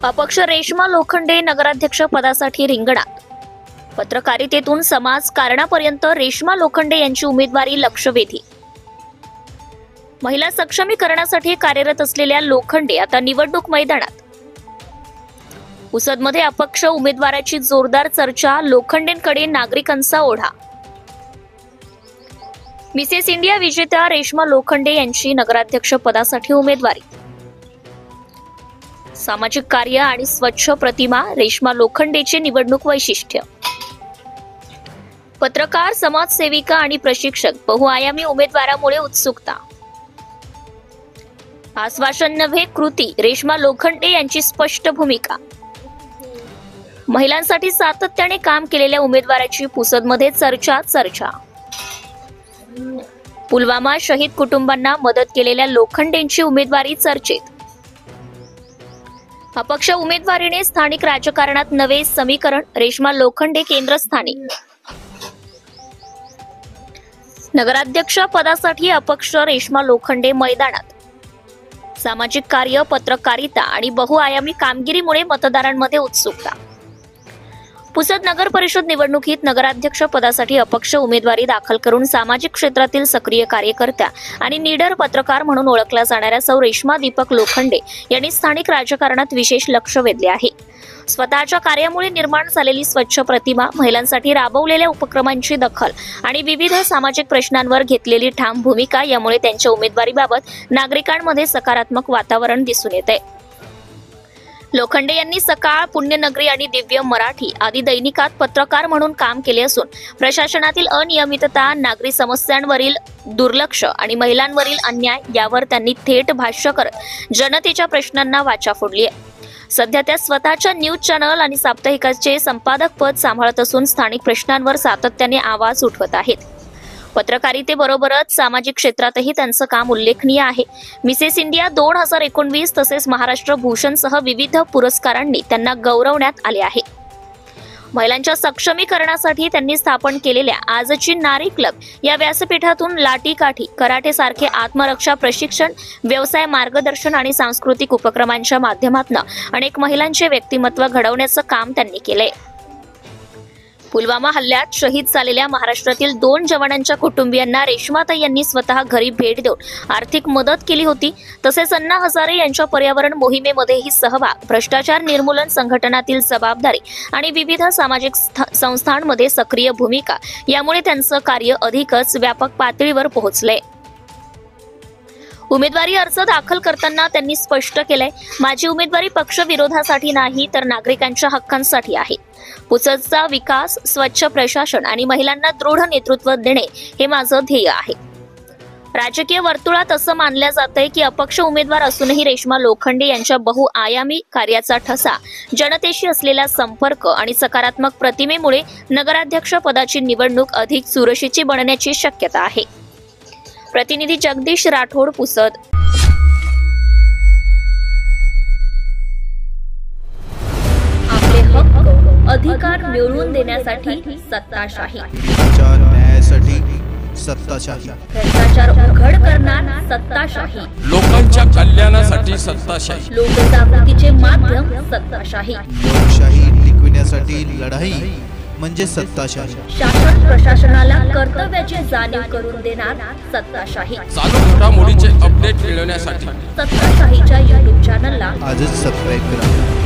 अपक्ष रेश्मा लोखंडे नगराध्यक्ष पदासाठी रिंगणात। पत्रकारितेतून समाजकारणापर्यंत रेश्मा लोखंडे यांची उमेदवारी लक्षवेधी। महिला सक्षमीकरणासाठी कार्यरत असलेल्या लोखंडे आता निवडणूक मैदानात। पुसदमध्ये अपक्ष उमेदवाराची जोरदार चर्चा, लोखंडेंकडे नागरिकांचा ओढा। मिसेस इंडिया विजेत्या रेश्मा लोखंडे यांची नगराध्यक्ष पदासाठी उमेदवारी। सामाजिक कार्य आणि स्वच्छ प्रतिमा, रेश्मा लोखंडेचे निवडणूक वैशिष्ट्य। पत्रकार, समाजसेविका आणि प्रशिक्षक, बहुआयामी उमेदवारामुळे उत्सुकता। आश्वासन नव्हे कृती, रेश्मा लोखंडे यांची स्पष्ट भूमिका। महिलांसाठी सातत्याने काम केलेल्या उमेदवाराची पुसदमध्ये चर्चा। पुलवामा शहीद कुटुंबांना मदत केलेल्या लोखंडेंची उमेदवारी चर्चेत। अपक्ष उमेदवारीने स्थानिक राजकारणात नवे समीकरण, रेश्मा लोखंडे केंद्रस्थानी। नगराध्यक्ष पदासाठी अपक्ष रेश्मा लोखंडे मैदानात। सामाजिक कार्य, पत्रकारिता आणि बहुआयामी कामगिरीमुळे मतदारांमध्ये उत्सुकता। पुसद नगर परिषद निवडणुकीत नगराध्यक्ष पदासाठी अपक्ष उमेदवारी दाखल करून सामाजिक क्षेत्रातील सक्रिय कार्यकर्त्या आणि निडर पत्रकार म्हणून ओळखल्या जाणाऱ्या सौ रेश्मा दीपक लोखंडे यांनी स्थानिक राजकारणात विशेष लक्ष वेधले आहे। स्वतःच्या कार्यामुळे निर्माण झालेली स्वच्छ प्रतिमा, महिलांसाठी राबवलेल्या उपक्रमांची दखल आणि विविध सामाजिक प्रश्नांवर घेतलेली ठाम भूमिका यामुळे त्यांच्या उमेदवारीबाबत नागरिकांमध्ये सकारात्मक वातावरण दिसून येते। लोखंडे यांनी सकाळ, पुण्यनगरी आणि दिव्य मराठी आदी दैनिकात पत्रकार म्हणून काम केले असून प्रशासनातील अनियमितता, नागरी समस्यांवरील दुर्लक्ष आणि महिलांवरील अन्याय यावर त्यांनी थेट भाष्य करत जनतेच्या प्रश्नांना वाचा फोडली आहे। सध्या त्या स्वतःच्या न्यूज चॅनल आणि साप्ताहिकाचे संपादक पद सांभाळत असून स्थानिक प्रश्नांवर सातत्याने आवाज उठवत आहेत। पत्रकारितेबरोबरच सामाजिक क्षेत्रातही त्यांचं काम उल्लेखनीय आहे। मिसेस इंडिया 2019 तसेच महाराष्ट्र भूषणसह विविध पुरस्कारांनी त्यांना गौरवण्यात आले आहे। महिलांच्या सक्षमीकरणासाठी त्यांनी स्थापन केलेल्या आजची नारी क्लब या व्यासपीठातून लाठीकाठी, कराटे सारखे आत्मरक्षा प्रशिक्षण, व्यवसाय मार्गदर्शन आणि सांस्कृतिक उपक्रमांच्या माध्यमातून अनेक महिलांचे व्यक्तिमत्व घडवण्याचं काम त्यांनी केलंय। पुलवामा हल्ल्यात शहीद झालेल्या महाराष्ट्रातील 2 जवानांच्या कुटुंबियांना रेश्माताई यांनी स्वतः घरी भेट देऊन आर्थिक मदत केली होती। तसेच अण्णा हजारे यांच्या पर्यावरण मोहिमेमध्येही सहभाग, भ्रष्टाचार निर्मूलन संघटनातील जबाबदारी आणि विविध सामाजिक संस्थांमध्ये सक्रिय भूमिका यामुळे त्यांचं कार्य अधिकच व्यापक पातळीवर पोहोचलंय। उमेदवारी अर्ज दाखल करताना त्यांनी स्पष्ट केलंय, माझी उमेदवारी पक्ष विरोधासाठी नाही तर नागरिकांच्या हक्कांसाठी आहे। पुसदचा विकास, स्वच्छ प्रशासन आणि महिलांना दृढ नेतृत्व देणे हे माझं ध्येय आहे। राजकीय वर्तुळात असं मानलं जातंय की अपक्ष उमेदवार असूनही रेश्मा लोखंडे यांच्या बहुआयामी कार्याचा ठसा, जनतेशी असलेला संपर्क आणि सकारात्मक प्रतिमेमुळे नगराध्यक्ष पदाची निवडणूक अधिक चुरशीची बनण्याची शक्यता आहे। प्रतिनिधी जगदीश राठोड, पुसद। आपले हक्क अधिकार मिळवून देण्यासाठी सत्ताशाही, न्यायासाठी सत्ताशाही, भ्रष्टाचार उघड करणार सत्ताशाही, लोकांच्या कल्याणासाठी सत्ताशाही, लोकजागृतीचे माध्यम सत्ताशाही, लोकशाही टिकविण्यासाठी लढाई म्हणजे सत्ताशाही, शासन प्रशासनाला कर्तव्याची जाणीव करून देणार सत्ताशाही, चालू घडामोडीचे अपडेट मिळवण्यासाठी सत्ताशाहीच्या YouTube चॅनलला आजच सबस्क्राईब करा।